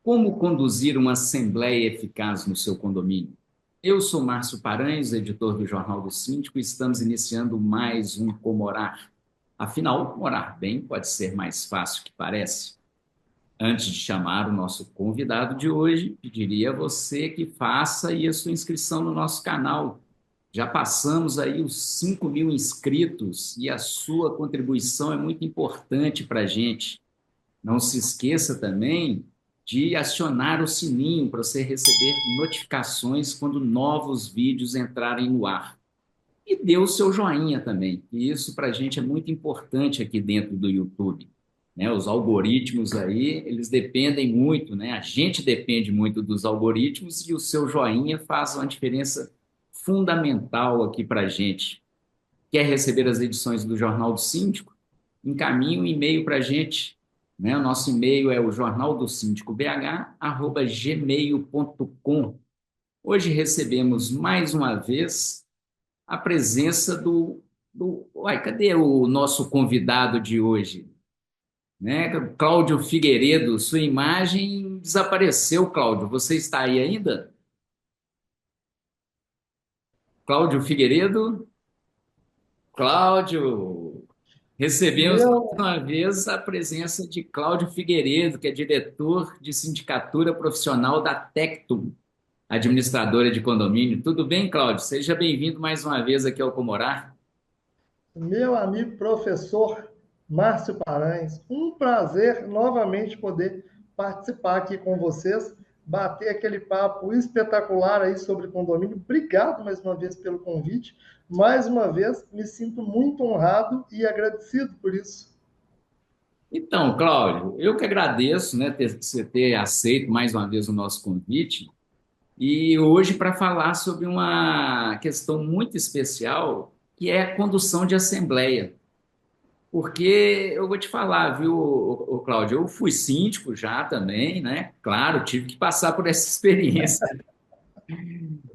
Como conduzir uma assembleia eficaz no seu condomínio? Eu sou Márcio Paranhos, editor do Jornal do Síndico, e estamos iniciando mais um Comorar. Afinal, morar bem pode ser mais fácil que parece. Antes de chamar o nosso convidado de hoje, pediria a você que faça aí a sua inscrição no nosso canal. Já passamos aí os 5.000 inscritos e a sua contribuição é muito importante para a gente. Não se esqueça também de acionar o sininho para você receber notificações quando novos vídeos entrarem no ar. E dê o seu joinha também, e isso para a gente é muito importante aqui dentro do YouTube. Né? Os algoritmos aí, eles dependem muito, né? A gente depende muito dos algoritmos e o seu joinha faz uma diferença fundamental aqui para a gente. Quer receber as edições do Jornal do Síndico? Encaminhe um e-mail para a gente. Né? O nosso e-mail é o jornaldosíndicobh@gmail.com. Hoje recebemos mais uma vez a presença Uai, cadê o nosso convidado de hoje? Né? Cláudio Figueiredo, sua imagem desapareceu, Cláudio. Você está aí ainda? Cláudio Figueiredo? Cláudio, recebemos mais Meu, uma vez a presença de Cláudio Figueiredo, que é diretor de sindicatura profissional da Tectum, administradora de condomínio. Tudo bem, Cláudio? Seja bem-vindo mais uma vez aqui ao Comorar. meu amigo professor Márcio Paranhos, um prazer novamente poder participar aqui com vocês, bater aquele papo espetacular aí sobre condomínio. Obrigado mais uma vez pelo convite. Mais uma vez, me sinto muito honrado e agradecido por isso. Então, Cláudio, eu que agradeço, né, você ter aceito mais uma vez o nosso convite e hoje para falar sobre uma questão muito especial, que é a condução de assembleia. Porque eu vou te falar, viu, Cláudio, eu fui síndico já também, né? Claro, tive que passar por essa experiência,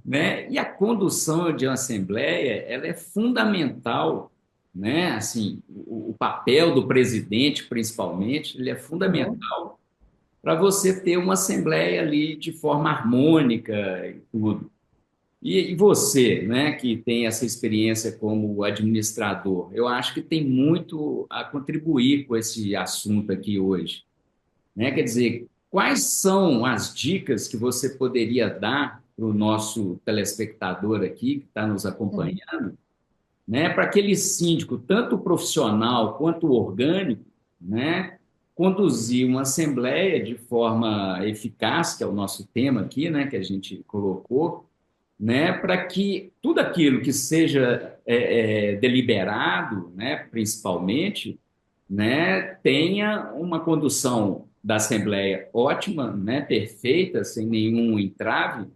né? E a condução de uma assembleia, ela é fundamental, né? Assim, o papel do presidente, principalmente, ele é Uhum. fundamental para você ter uma assembleia ali de forma harmônica e tudo. E você, né, que tem essa experiência como administrador, eu acho que tem muito a contribuir com esse assunto aqui hoje, né? Quer dizer, quais são as dicas que você poderia dar para o nosso telespectador aqui que está nos Uhum. acompanhando, né, para aquele síndico, tanto profissional quanto orgânico, né, conduzir uma assembleia de forma eficaz, que é o nosso tema aqui, né, que a gente colocou, né, para que tudo aquilo que seja deliberado, né, principalmente, né, tenha uma condução da Assembleia ótima, né, perfeita, sem nenhum entrave,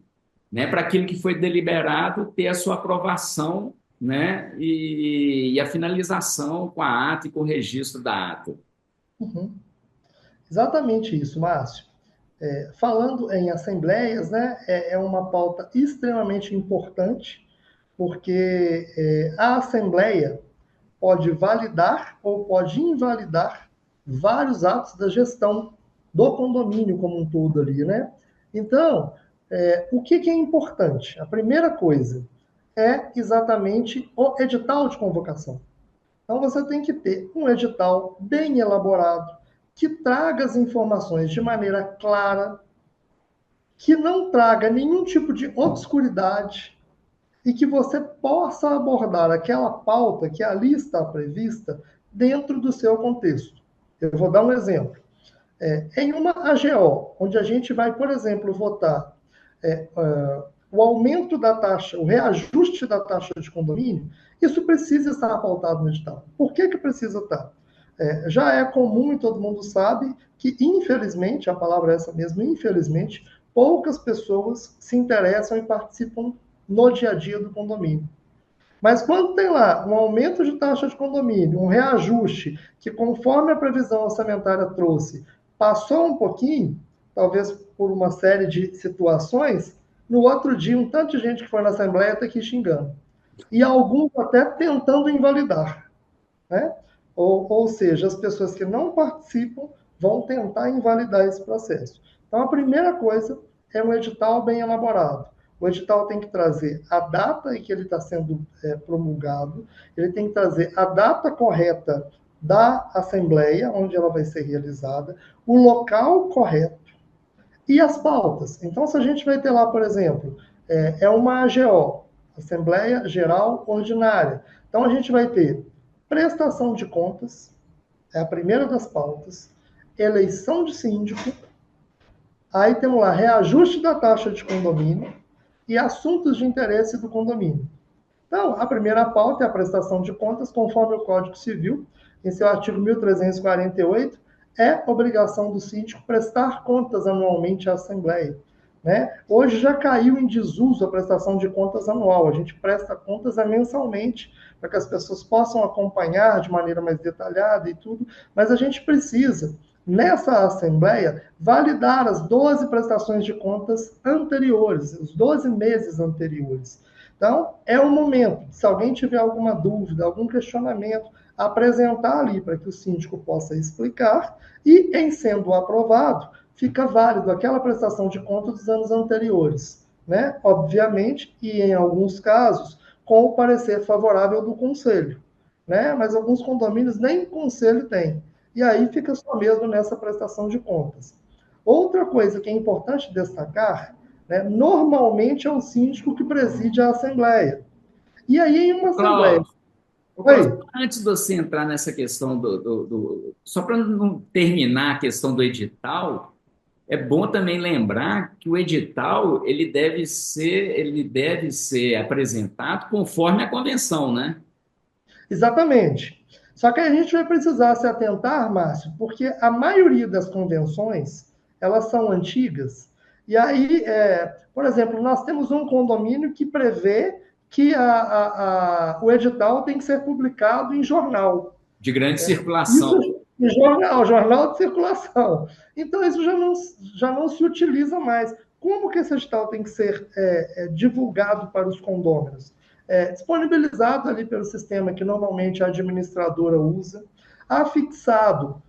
né, para aquilo que foi deliberado ter a sua aprovação, né, e a finalização com a ata e com o registro da ata. Uhum. Exatamente isso, Márcio. Falando em assembleias, né, é uma pauta extremamente importante, porque a assembleia pode validar ou pode invalidar vários atos da gestão do condomínio como um todo ali, né? Então, o que, que é importante? A primeira coisa é exatamente o edital de convocação. Então, você tem que ter um edital bem elaborado, que traga as informações de maneira clara, que não traga nenhum tipo de obscuridade e que você possa abordar aquela pauta que ali está prevista dentro do seu contexto. Eu vou dar um exemplo. Em uma AGO, onde a gente vai, por exemplo, votar o aumento da taxa, o reajuste da taxa de condomínio, isso precisa estar pautado no edital. Por que, que precisa estar? Já é comum e todo mundo sabe que, infelizmente, a palavra é essa mesmo, infelizmente, poucas pessoas se interessam e participam no dia a dia do condomínio. Mas quando tem lá um aumento de taxa de condomínio, um reajuste, que conforme a previsão orçamentária trouxe, passou um pouquinho, talvez por uma série de situações, no outro dia um tanto de gente que foi na Assembleia está aqui xingando. E alguns até tentando invalidar. Né? Ou seja, as pessoas que não participam vão tentar invalidar esse processo. Então, a primeira coisa é um edital bem elaborado. O edital tem que trazer a data em que ele está sendo promulgado, ele tem que trazer a data correta da Assembleia, onde ela vai ser realizada, o local correto e as pautas. Então, se a gente vai ter lá, por exemplo, uma AGO, Assembleia Geral Ordinária. Então, a gente vai ter prestação de contas, é a primeira das pautas, eleição de síndico, aí temos lá reajuste da taxa de condomínio e assuntos de interesse do condomínio. Então, a primeira pauta é a prestação de contas, conforme o Código Civil, em seu artigo 1348, é obrigação do síndico prestar contas anualmente à Assembleia. Né? Hoje já caiu em desuso a prestação de contas anual, a gente presta contas mensalmente, para que as pessoas possam acompanhar de maneira mais detalhada e tudo, mas a gente precisa, nessa Assembleia, validar as 12 prestações de contas anteriores, os 12 meses anteriores. Então, é o momento, se alguém tiver alguma dúvida, algum questionamento, apresentar ali para que o síndico possa explicar e, em sendo aprovado, fica válido aquela prestação de contas dos anos anteriores, né? Obviamente, e em alguns casos, com o parecer favorável do conselho, né? Mas alguns condomínios nem conselho tem. E aí fica só mesmo nessa prestação de contas. Outra coisa que é importante destacar, né? Normalmente é o síndico que preside a Assembleia. E aí, em uma Assembleia... Cláudio, Oi? antes de você entrar nessa questão só para não terminar a questão do edital, é bom também lembrar que o edital ele deve ser apresentado conforme a convenção, né? Exatamente. Só que a gente vai precisar se atentar, Márcio, porque a maioria das convenções, elas são antigas. E aí, por exemplo, nós temos um condomínio que prevê que o edital tem que ser publicado em jornal. De grande circulação. Isso em jornal de circulação. Então, isso já não se utiliza mais. Como que esse edital tem que ser divulgado para os condôminos? Disponibilizado ali pelo sistema que normalmente a administradora usa, afixado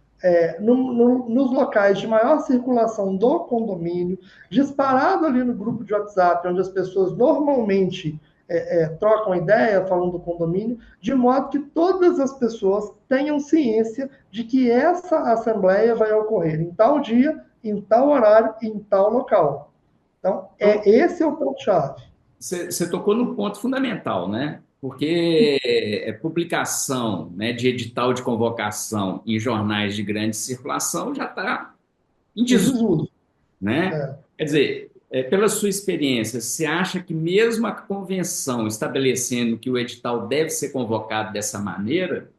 nos locais de maior circulação do condomínio, disparado ali no grupo de WhatsApp, onde as pessoas normalmente trocam ideia, falam do condomínio, de modo que todas as pessoas tenham ciência de que essa assembleia vai ocorrer em tal dia, em tal horário, em tal local. Então, esse é o ponto-chave. Você tocou no ponto fundamental, né? Porque publicação, né, de edital de convocação em jornais de grande circulação já está em desuso, né? Quer dizer, pela sua experiência, você acha que mesmo a convenção estabelecendo que o edital deve ser convocado dessa maneira,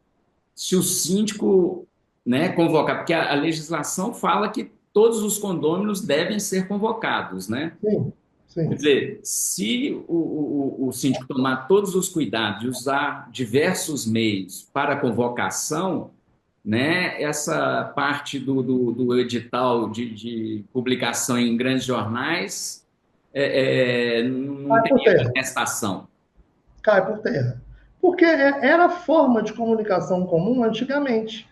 se o síndico, né, convocar, porque a legislação fala que todos os condôminos devem ser convocados, né? Sim, Quer sim. dizer, se o síndico tomar todos os cuidados e usar diversos meios para a convocação, né, essa parte do edital de publicação em grandes jornais não Cai por teria terra. contestação. Cai por terra. Porque era a forma de comunicação comum antigamente.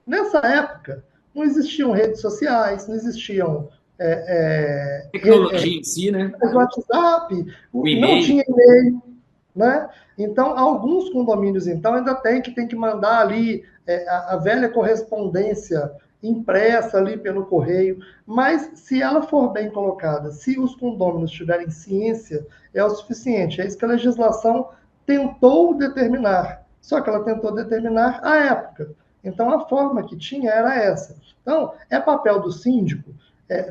Nessa época, não existiam redes sociais, não existiam Tecnologia em si, né? WhatsApp, O não e-mail. tinha e-mail, né? Então, alguns condomínios, então, ainda tem que mandar ali a velha correspondência impressa ali pelo correio, mas se ela for bem colocada, se os condôminos tiverem ciência, é o suficiente. É isso que a legislação tentou determinar, só que ela tentou determinar a época. Então, a forma que tinha era essa. Então, é papel do síndico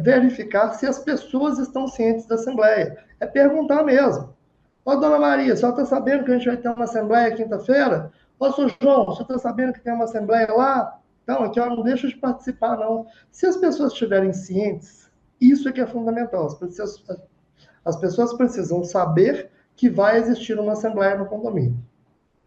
verificar se as pessoas estão cientes da Assembleia. É perguntar mesmo. Ô, dona Maria, a senhora está sabendo que a gente vai ter uma Assembleia quinta-feira? Ô, seu João, a senhora está sabendo que tem uma Assembleia lá? Então, aqui, ó, não deixa de participar, não. Se as pessoas estiverem cientes, isso é que é fundamental. As pessoas precisam saber que vai existir uma Assembleia no condomínio.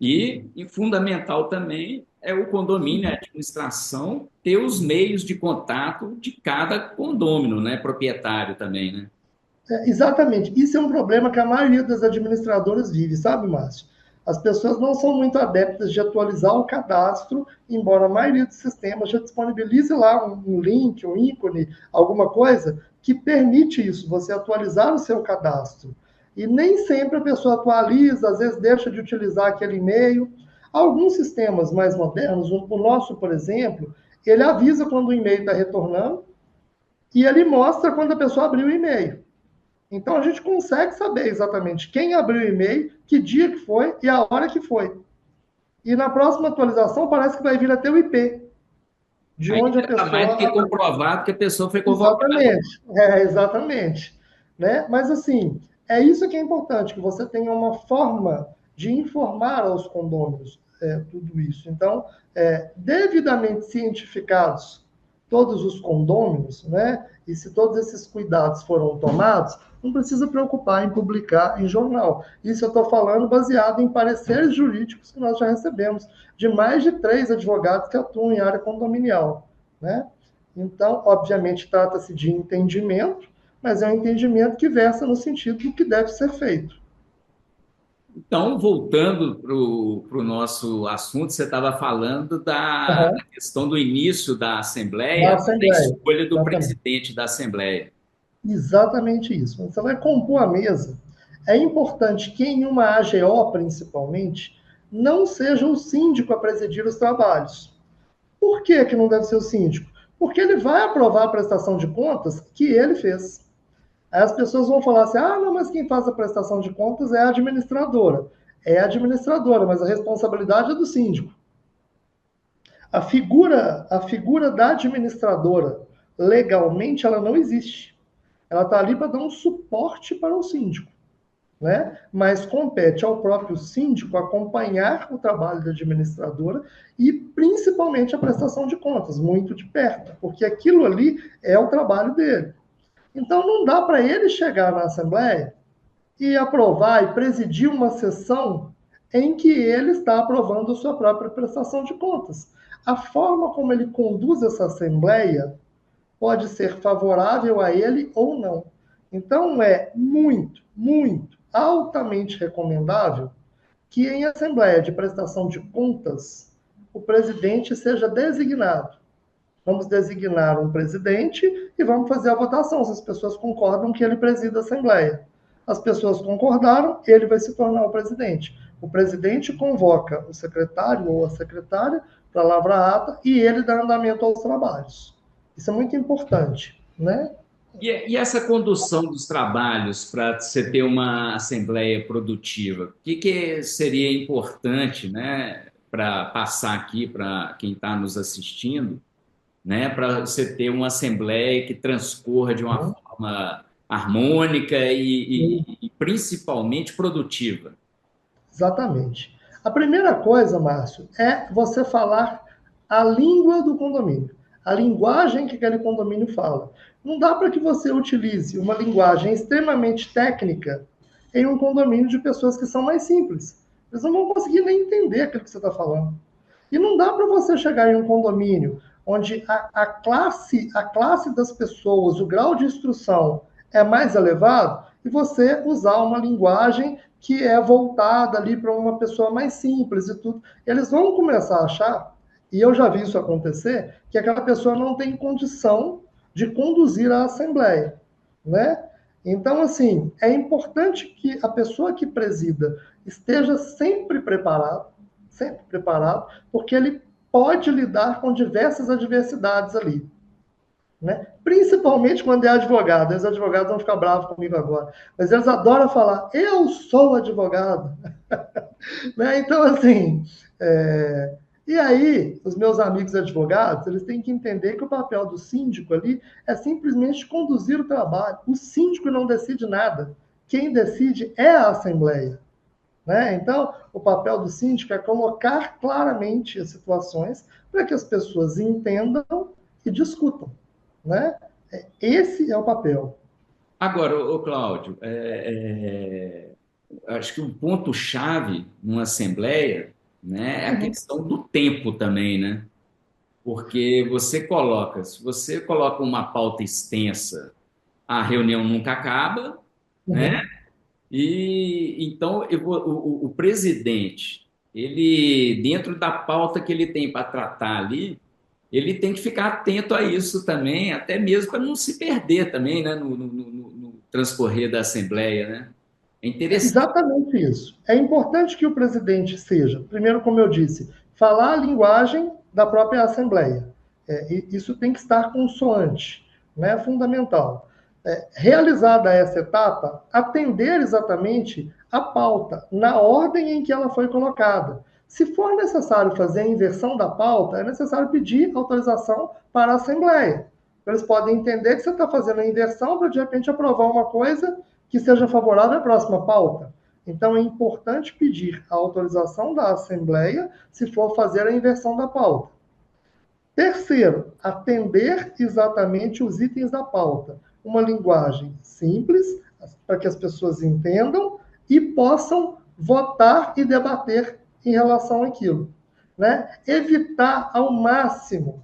E fundamental também é o condomínio, a administração, ter os meios de contato de cada condômino, né? Proprietário também, né? Exatamente. Isso é um problema que a maioria das administradoras vive, sabe, Márcio? As pessoas não são muito adeptas de atualizar o cadastro, embora a maioria dos sistemas já disponibilize lá um link, um ícone, alguma coisa que permite isso, você atualizar o seu cadastro. E nem sempre a pessoa atualiza, às vezes deixa de utilizar aquele e-mail. Alguns sistemas mais modernos, o nosso, por exemplo, ele avisa quando o e-mail está retornando e ele mostra quando a pessoa abriu o e-mail. Então a gente consegue saber exatamente quem abriu o e-mail, que dia que foi e a hora que foi. E na próxima atualização parece que vai vir até o IP, de Aí onde a já está mais do pessoa que abriu. comprovado que a pessoa foi convocada. Exatamente, exatamente. Né? Mas assim, é isso que é importante, que você tenha uma forma de informar aos condôminos tudo isso. Então, devidamente cientificados todos os condôminos, né? E se todos esses cuidados foram tomados, não precisa preocupar em publicar em jornal. Isso eu estou falando baseado em pareceres jurídicos que nós já recebemos de mais de 3 advogados que atuam em área condominial, né? Então, obviamente, trata-se de entendimento, mas é um entendimento que versa no sentido do que deve ser feito. Então, voltando para o nosso assunto, você estava falando da Uhum. questão do início da Da Assembleia, da Assembleia. escolha do Exatamente. presidente da Assembleia. Exatamente isso. Você vai compor a mesa. É importante que em uma AGO, principalmente, não seja o síndico a presidir os trabalhos. Por que, que não deve ser o síndico? Porque ele vai aprovar a prestação de contas que ele fez. Aí as pessoas vão falar assim: ah, não, mas quem faz a prestação de contas é a administradora. É a administradora, mas a responsabilidade é do síndico. A figura da administradora, legalmente, ela não existe. Ela está ali para dar um suporte para o síndico, né? Mas compete ao próprio síndico acompanhar o trabalho da administradora e principalmente a prestação de contas, muito de perto, porque aquilo ali é o trabalho dele. Então não dá para ele chegar na Assembleia e aprovar e presidir uma sessão em que ele está aprovando a sua própria prestação de contas. A forma como ele conduz essa Assembleia pode ser favorável a ele ou não. Então, é muito, muito, altamente recomendável que em Assembleia de Prestação de Contas o presidente seja designado. Vamos designar um presidente e vamos fazer a votação, se as pessoas concordam que ele presida a Assembleia. As pessoas concordaram, ele vai se tornar o presidente. O presidente convoca o secretário ou a secretária para lavrar a ata e ele dá andamento aos trabalhos. Isso é muito importante, né? E essa condução dos trabalhos para você ter uma assembleia produtiva, o que seria importante, né, para passar aqui para quem está nos assistindo, né, para você ter uma assembleia que transcorra de uma forma harmônica e principalmente produtiva? Exatamente. A primeira coisa, Márcio, é você falar a língua do condomínio, a linguagem que aquele condomínio fala. Não dá para que você utilize uma linguagem extremamente técnica em um condomínio de pessoas que são mais simples. Eles não vão conseguir nem entender aquilo que você está falando. E não dá para você chegar em um condomínio onde a classe das pessoas, o grau de instrução é mais elevado, e você usar uma linguagem que é voltada ali para uma pessoa mais simples e tudo. Eles vão começar a achar, e eu já vi isso acontecer, que aquela pessoa não tem condição de conduzir a assembleia, né? Então, assim, é importante que a pessoa que presida esteja sempre preparado, porque ele pode lidar com diversas adversidades ali. Né? Principalmente quando é advogado. Os advogados vão ficar bravos comigo agora. Mas eles adoram falar, eu sou advogado. Né? Então, assim, e aí, os meus amigos advogados, eles têm que entender que o papel do síndico ali é simplesmente conduzir o trabalho. O síndico não decide nada. Quem decide é a Assembleia. Né? Então, o papel do síndico é colocar claramente as situações para que as pessoas entendam e discutam. Né? Esse é o papel. Agora, Cláudio, acho que um ponto-chave numa assembleia, né, é a Uhum, questão do tempo também, né? Porque se você coloca uma pauta extensa, a reunião nunca acaba, né? uhum, E então o presidente, ele dentro da pauta que ele tem para tratar ali, ele tem que ficar atento a isso também, até mesmo para não se perder também, né, no transcorrer da Assembleia, né? É É interessante. exatamente isso. É importante que o presidente seja, primeiro, como eu disse, falar a linguagem da própria Assembleia. Isso tem que estar consoante, né? Fundamental. Realizada essa etapa, atender exatamente a pauta na ordem em que ela foi colocada. Se for necessário fazer a inversão da pauta, é necessário pedir autorização para a Assembleia. Eles podem entender que você está fazendo a inversão para, de repente, aprovar uma coisa que seja favorável à próxima pauta. Então, é importante pedir a autorização da Assembleia se for fazer a inversão da pauta. Terceiro, atender exatamente os itens da pauta. Uma linguagem simples, para que as pessoas entendam e possam votar e debater em relação àquilo. Né? Evitar ao máximo,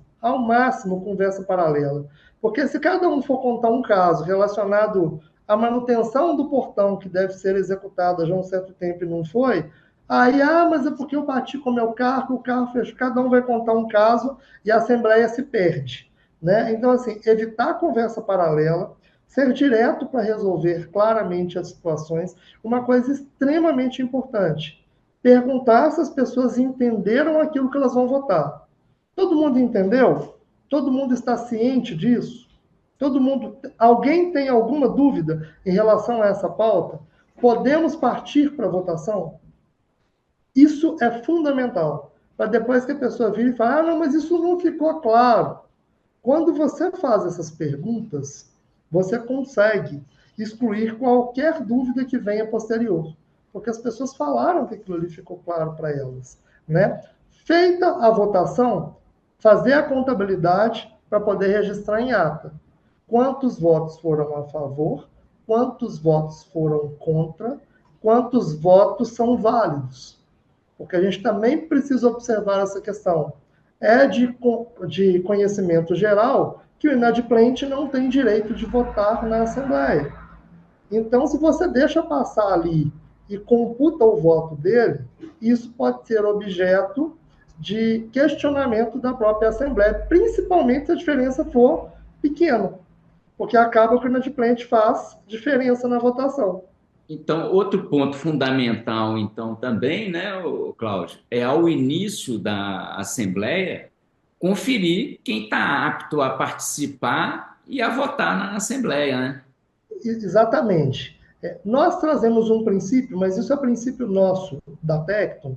conversa paralela. Porque se cada um for contar um caso relacionado à manutenção do portão que deve ser executada já há um certo tempo e não foi, aí, mas é porque eu bati com o meu carro, o carro fechou. Cada um vai contar um caso e a Assembleia se perde. Né? Então, assim, evitar a conversa paralela, ser direto para resolver claramente as situações. Uma coisa extremamente importante: perguntar se as pessoas entenderam aquilo que elas vão votar. Todo mundo entendeu? Todo mundo está ciente disso? Todo mundo. Alguém tem alguma dúvida em relação a essa pauta? Podemos partir para a votação? Isso é fundamental. Para depois que a pessoa vir e falar, não, mas isso não ficou claro. Quando você faz essas perguntas, você consegue excluir qualquer dúvida que venha posterior. Porque as pessoas falaram que aquilo ali ficou claro para elas. Né? Feita a votação, fazer a contabilidade para poder registrar em ata. Quantos votos foram a favor, quantos votos foram contra, quantos votos são válidos. Porque a gente também precisa observar essa questão. É de conhecimento geral que o inadimplente não tem direito de votar na Assembleia. Então, se você deixa passar ali e computa o voto dele, isso pode ser objeto de questionamento da própria Assembleia, principalmente se a diferença for pequena, porque acaba que o inadimplente faz diferença na votação. Então, outro ponto fundamental, então, também, né, Cláudio, é ao início da Assembleia conferir quem está apto a participar e a votar na Assembleia, né? Exatamente. Nós trazemos um princípio, mas isso é princípio nosso, da Tecton,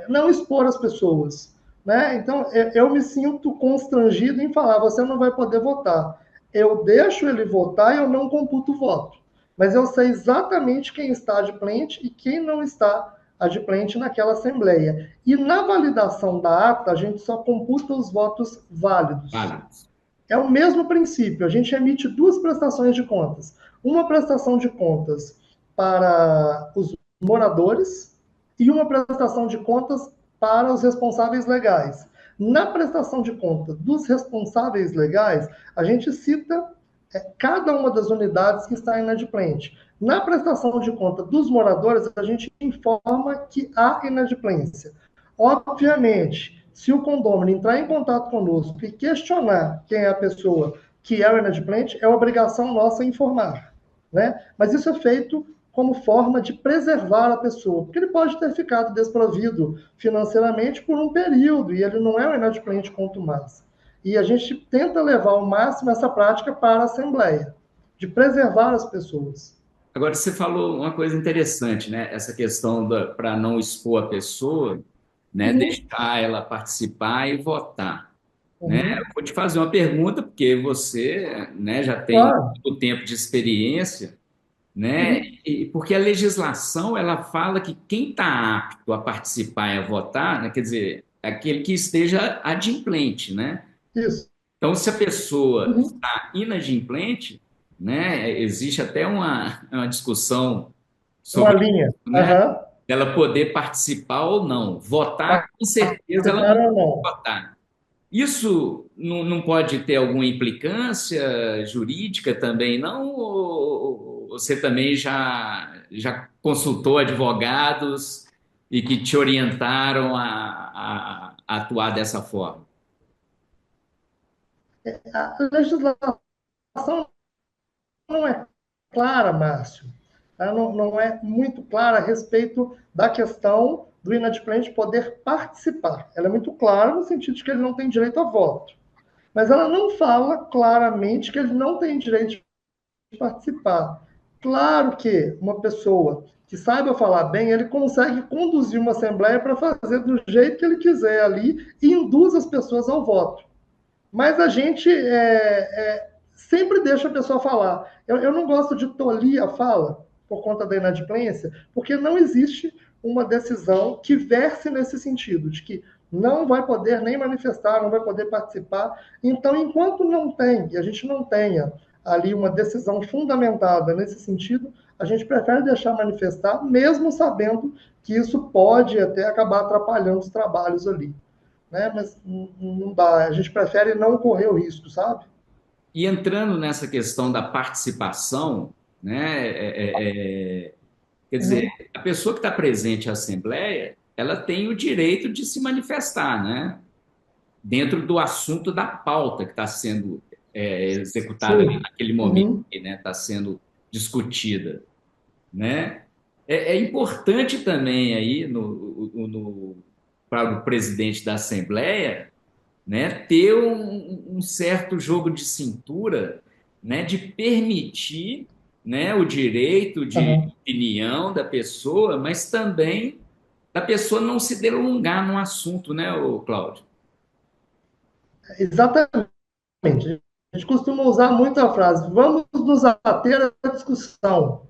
não expor as pessoas. Né? Então, eu me sinto constrangido em falar, você não vai poder votar. Eu deixo ele votar e eu não computo o voto. Mas eu sei exatamente quem está adimplente e quem não está adimplente naquela Assembleia. E na validação da ata, a gente só computa os votos válidos. Válidos. É o mesmo princípio. A gente emite duas prestações de contas. Uma prestação de contas para os moradores e uma prestação de contas para os responsáveis legais. Na prestação de conta dos responsáveis legais, a gente cita cada uma das unidades que está inadimplente. Na prestação de conta dos moradores, a gente informa que há inadimplência. Obviamente, se o condômino entrar em contato conosco e questionar quem é a pessoa que é o inadimplente, é obrigação nossa informar. Né? Mas isso é feito como forma de preservar a pessoa, porque ele pode ter ficado desprovido financeiramente por um período e ele não é um inadimplente contumaz. E a gente tenta levar ao máximo essa prática para a Assembleia, de preservar as pessoas. Agora, você falou uma coisa interessante, né? Essa questão para não expor a pessoa, né? Uhum, Deixar ela participar e votar, né? Eu uhum, vou te fazer uma pergunta, porque você, né, já tem claro. muito tempo de experiência, né? Uhum, E porque a legislação ela fala que quem está apto a participar e a votar, né? Quer dizer, é aquele que esteja adimplente, né? isso. Então, se a pessoa Uhum. está inadimplente, né? Existe até uma discussão Uma sobre linha. isso, né? Uhum. Ela poder participar ou não. Votar, com certeza, ela não Participar ou vai não. votar. Isso não pode ter alguma implicância jurídica também, não? Ou você também já consultou advogados e que te orientaram a atuar dessa forma? A legislação não é clara, Márcio. Ela não é muito clara a respeito da questão do inadimplente poder participar. Ela é muito clara no sentido de que ele não tem direito a voto. Mas ela não fala claramente que ele não tem direito de participar. Claro que uma pessoa que saiba falar bem, ele consegue conduzir uma assembleia para fazer do jeito que ele quiser ali e induz as pessoas ao voto. Mas a gente sempre deixa a pessoa falar. Eu não gosto de tolir a fala por conta da inadimplência, porque não existe uma decisão que verse nesse sentido, de que não vai poder nem manifestar, não vai poder participar. Então, enquanto não tem, e a gente não tenha ali uma decisão fundamentada nesse sentido, a gente prefere deixar manifestar, mesmo sabendo que isso pode até acabar atrapalhando os trabalhos ali, né? Mas não dá, a gente prefere não correr o risco, sabe? E entrando nessa questão da participação, né, quer dizer, Uhum. a pessoa que está presente à Assembleia, ela tem o direito de se manifestar, né, dentro do assunto da pauta que está sendo executada ali Sim. naquele momento, Uhum. que, né, está sendo discutida, né? É importante também aí para o presidente da Assembleia, né, ter um certo jogo de cintura, né, de permitir, né, o direito de Uhum. opinião da pessoa, mas também da pessoa não se delongar no assunto, né, o Cláudio? Exatamente. A gente costuma usar muito a frase: vamos nos ater à discussão.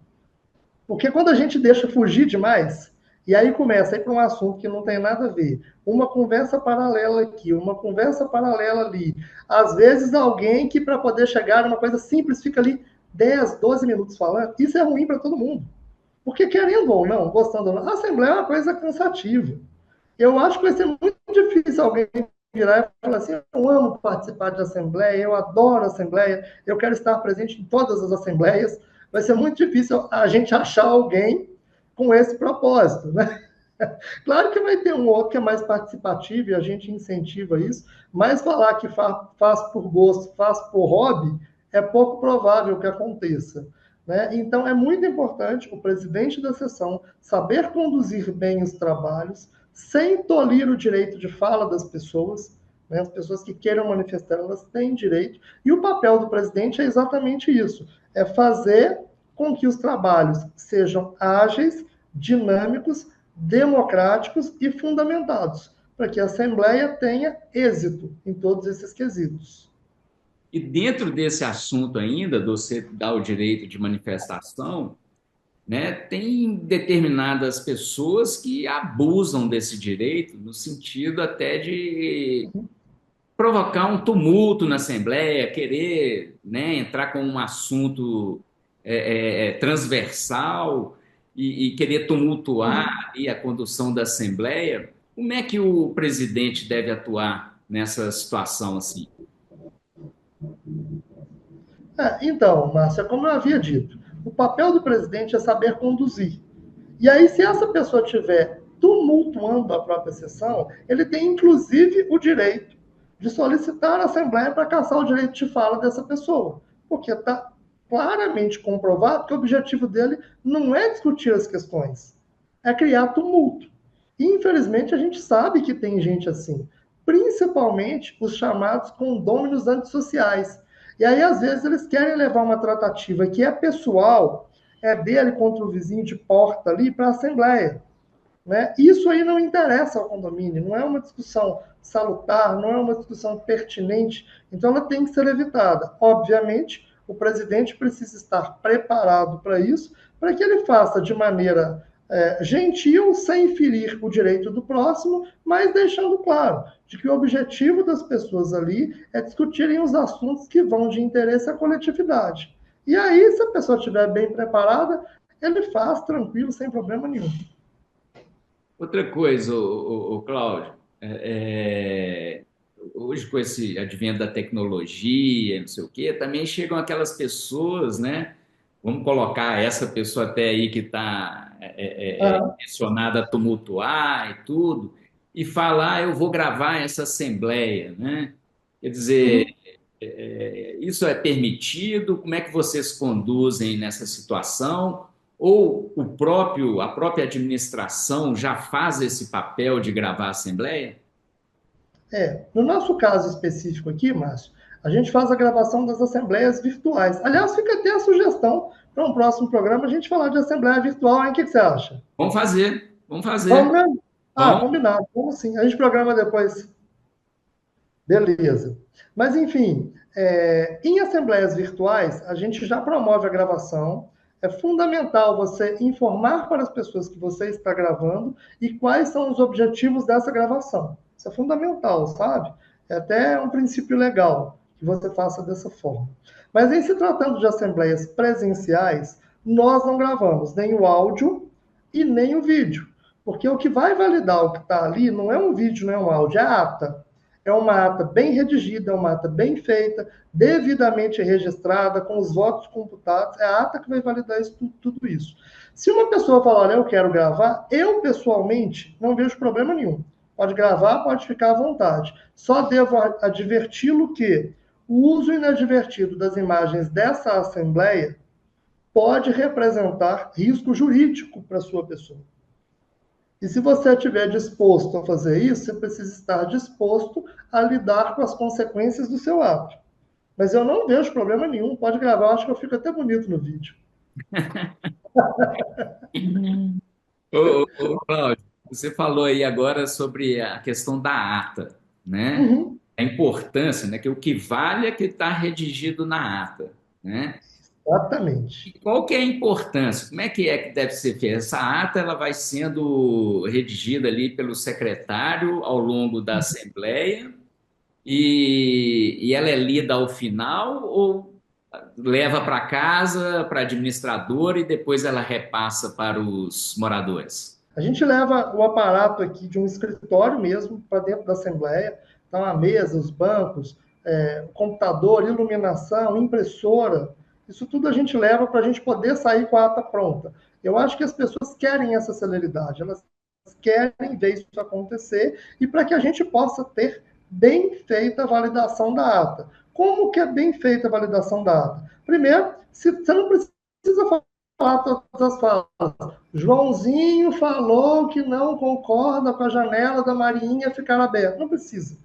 Porque quando a gente deixa fugir demais, e aí começa a ir para um assunto que não tem nada a ver, uma conversa paralela aqui, uma conversa paralela ali, às vezes alguém que para poder chegar a uma coisa simples fica ali 10, 12 minutos falando, isso é ruim para todo mundo. Porque querendo ou não, gostando ou não, a Assembleia é uma coisa cansativa. Eu acho que vai ser muito difícil alguém virar e falar assim: eu amo participar de assembleia, eu adoro assembleia, eu quero estar presente em todas as assembleias. Vai ser muito difícil a gente achar alguém com esse propósito, né? Claro que vai ter um outro que é mais participativo e a gente incentiva isso, mas falar que faz por gosto, faz por hobby, é pouco provável que aconteça. Né? Então, é muito importante o presidente da sessão saber conduzir bem os trabalhos, sem tolir o direito de fala das pessoas. Né? As pessoas que queiram manifestar, elas têm direito. E o papel do presidente é exatamente isso: é fazer com que os trabalhos sejam ágeis, dinâmicos, democráticos e fundamentados, para que a Assembleia tenha êxito em todos esses quesitos. E dentro desse assunto ainda, de você dar o direito de manifestação, né, tem determinadas pessoas que abusam desse direito, no sentido até de provocar um tumulto na Assembleia, querer, né, entrar com um assunto transversal e querer tumultuar Uhum. aí a condução da Assembleia. Como é que o presidente deve atuar nessa situação assim? Então, Márcia, como eu havia dito, o papel do presidente é saber conduzir. E aí, se essa pessoa estiver tumultuando a própria sessão, ele tem inclusive o direito de solicitar à Assembleia para caçar o direito de fala dessa pessoa, porque está claramente comprovado que o objetivo dele não é discutir as questões, é criar tumulto. E, infelizmente, a gente sabe que tem gente assim, principalmente os chamados condôminos antissociais. E aí, às vezes, eles querem levar uma tratativa que é pessoal, é dele contra o vizinho de porta ali para a Assembleia. Né? Isso aí não interessa ao condomínio, não é uma discussão salutar, não é uma discussão pertinente, então ela tem que ser evitada. Obviamente, o presidente precisa estar preparado para isso, para que ele faça de maneira gentil, sem ferir o direito do próximo, mas deixando claro de que o objetivo das pessoas ali é discutirem os assuntos que vão de interesse à coletividade. E aí, se a pessoa estiver bem preparada, ele faz tranquilo, sem problema nenhum. Outra coisa, Cláudio, hoje com esse advento da tecnologia, não sei o quê, também chegam aquelas pessoas, né, vamos colocar essa pessoa até aí que está Ah, intencionada a tumultuar e tudo, e falar, eu vou gravar essa assembleia, né? Quer dizer, uhum. isso é permitido? Como é que vocês conduzem nessa situação? Ou a própria administração já faz esse papel de gravar a assembleia? No nosso caso específico aqui, Márcio, a gente faz a gravação das assembleias virtuais. Aliás, fica até a sugestão para um próximo programa a gente falar de assembleia virtual, hein? O que você acha? Vamos fazer, vamos Vamos, fazer. né? Ah, Vamos. combinado. Vamos sim. A gente programa depois. Beleza. Mas, enfim, em assembleias virtuais, a gente já promove a gravação. É fundamental você informar para as pessoas que você está gravando e quais são os objetivos dessa gravação. Isso é fundamental, sabe? É até um princípio legal que você faça dessa forma. Mas em se tratando de assembleias presenciais, nós não gravamos nem o áudio e nem o vídeo. Porque o que vai validar o que está ali não é um vídeo, não é um áudio, é a ata. É uma ata bem redigida, é uma ata bem feita, devidamente registrada, com os votos computados. É a ata que vai validar isso, tudo isso. Se uma pessoa falar, olha, eu quero gravar, eu pessoalmente não vejo problema nenhum. Pode gravar, pode ficar à vontade. Só devo adverti-lo que o uso inadvertido das imagens dessa assembleia pode representar risco jurídico para a sua pessoa. E se você estiver disposto a fazer isso, você precisa estar disposto a lidar com as consequências do seu ato. Mas eu não vejo problema nenhum, pode gravar, acho que eu fico até bonito no vídeo. Cláudio, você falou aí agora sobre a questão da ata, né? Uhum, A importância, né? Que o que vale é que está redigido na ata, né? E exatamente. qual que é a importância? Como é que deve ser feita? Essa ata ela vai sendo redigida ali pelo secretário ao longo da assembleia e ela é lida ao final ou leva para casa, para a administradora e depois ela repassa para os moradores? A gente leva o aparato aqui de um escritório mesmo para dentro da Assembleia. Então, a mesa, os bancos, o computador, iluminação, impressora, isso tudo a gente leva para a gente poder sair com a ata pronta. Eu acho que as pessoas querem essa celeridade, elas querem ver isso acontecer e para que a gente possa ter bem feita a validação da ata. Como que é bem feita a validação da ata? Primeiro, você não precisa falar todas as falas. Joãozinho falou que não concorda com a janela da Marinha ficar aberta. Não precisa.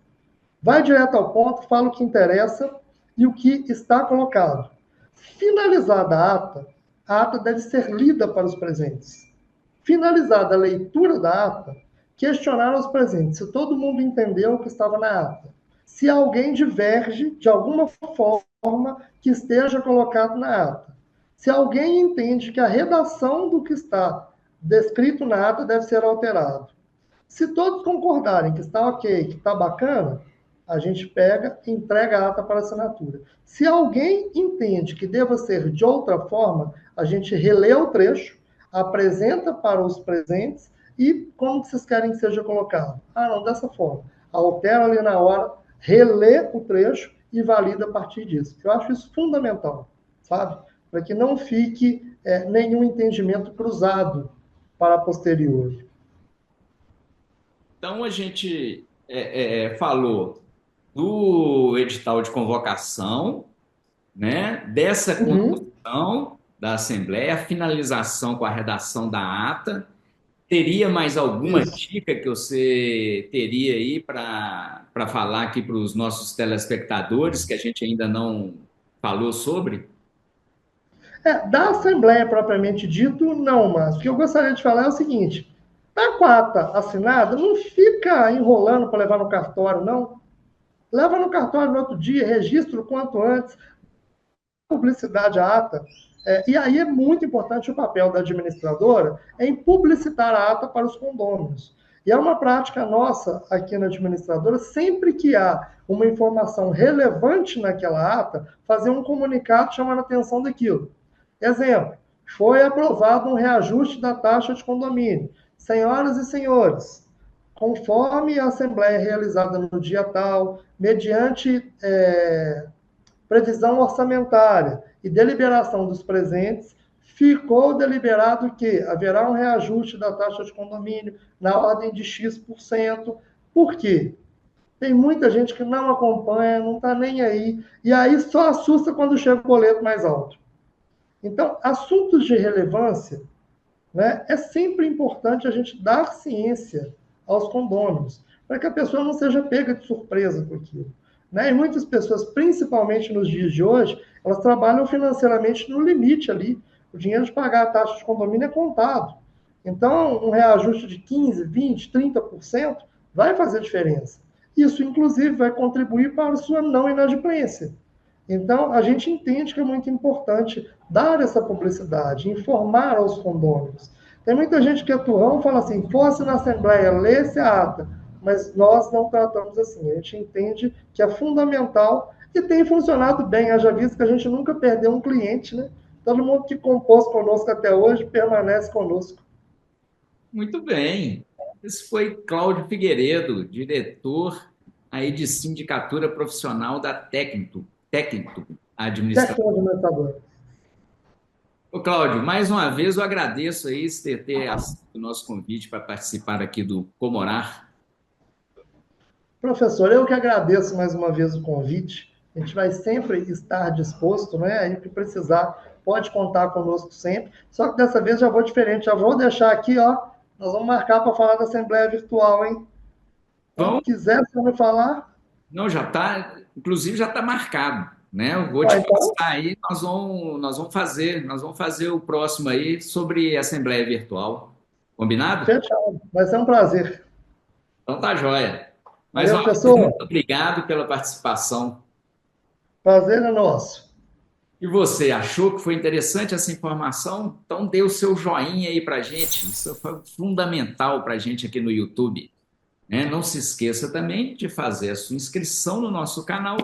Vai direto ao ponto, fala o que interessa e o que está colocado. Finalizada a ata deve ser lida para os presentes. Finalizada a leitura da ata, questionar aos presentes se todo mundo entendeu o que estava na ata. Se alguém diverge de alguma forma que esteja colocado na ata. Se alguém entende que a redação do que está descrito na ata deve ser alterado. Se todos concordarem que está ok, que está bacana, a gente pega e entrega a ata para assinatura. Se alguém entende que deva ser de outra forma, a gente relê o trecho, apresenta para os presentes e como vocês querem que seja colocado? Ah, não, dessa forma. Altera ali na hora, relê o trecho e valida a partir disso. Eu acho isso fundamental, sabe? Para que não fique nenhum entendimento cruzado para a posterior. Então a gente falou do edital de convocação, né? Dessa Uhum. condução da Assembleia, a finalização com a redação da ata. Teria mais alguma Isso. dica que você teria aí para falar aqui para os nossos telespectadores que a gente ainda não falou sobre? Da Assembleia propriamente dito, não, mas o que eu gostaria de falar é o seguinte: tá com a ata assinada, não fica enrolando para levar no cartório, não. Leva no cartório no outro dia, registra o quanto antes, publicidade à ata. E aí é muito importante o papel da administradora em publicitar a ata para os condôminos. E é uma prática nossa aqui na administradora, sempre que há uma informação relevante naquela ata, fazer um comunicado chamando a atenção daquilo. Exemplo, foi aprovado um reajuste da taxa de condomínio. Senhoras e senhores, conforme a assembleia realizada no dia tal, mediante previsão orçamentária e deliberação dos presentes, ficou deliberado que haverá um reajuste da taxa de condomínio na ordem de X%. Por quê? Tem muita gente que não acompanha, não está nem aí, e aí só assusta quando chega o boleto mais alto. Então, assuntos de relevância, né, é sempre importante a gente dar ciência aos condôminos, para que a pessoa não seja pega de surpresa com aquilo. Né? E muitas pessoas, principalmente nos dias de hoje, elas trabalham financeiramente no limite ali. O dinheiro de pagar a taxa de condomínio é contado. Então, um reajuste de 15%, 20%, 30% vai fazer diferença. Isso, inclusive, vai contribuir para a sua não inadimplência. Então, a gente entende que é muito importante dar essa publicidade, informar aos condôminos. Tem muita gente que é turrão e fala assim, fosse na Assembleia, lê-se a ata, mas nós não tratamos assim. A gente entende que é fundamental e tem funcionado bem. Haja visto que a gente nunca perdeu um cliente, né? Todo mundo que compôs conosco até hoje permanece conosco. Muito bem. Esse foi Cláudio Figueiredo, diretor aí de Sindicatura Profissional da Técnico Administração. Técnico administrador. Ô, Cláudio, mais uma vez eu agradeço aí ter aceito o nosso convite para participar aqui do Comorar. Professor, eu que agradeço mais uma vez o convite. A gente vai sempre estar disposto, né? Aí que precisar, pode contar conosco sempre. Só que dessa vez já vou diferente, já vou deixar aqui, ó. Nós vamos marcar para falar da Assembleia Virtual, hein? Quando Vamos? quiser, você me falar. Não, já está, inclusive já está marcado, né? Eu vou te Então, passar aí, nós vamos fazer o próximo aí sobre Assembleia Virtual. Combinado? fechado. Vai ser um prazer. Então tá joia. Mais Valeu, uma vez, pessoal. muito obrigado pela participação. Prazer é nosso. E você, achou que foi interessante essa informação? Então dê o seu joinha aí para a gente. Isso foi fundamental para a gente aqui no YouTube. Né? Não se esqueça também de fazer a sua inscrição no nosso canal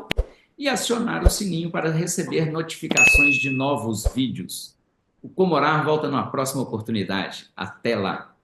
e acionar o sininho para receber notificações de novos vídeos. O Comorar volta numa próxima oportunidade. Até lá!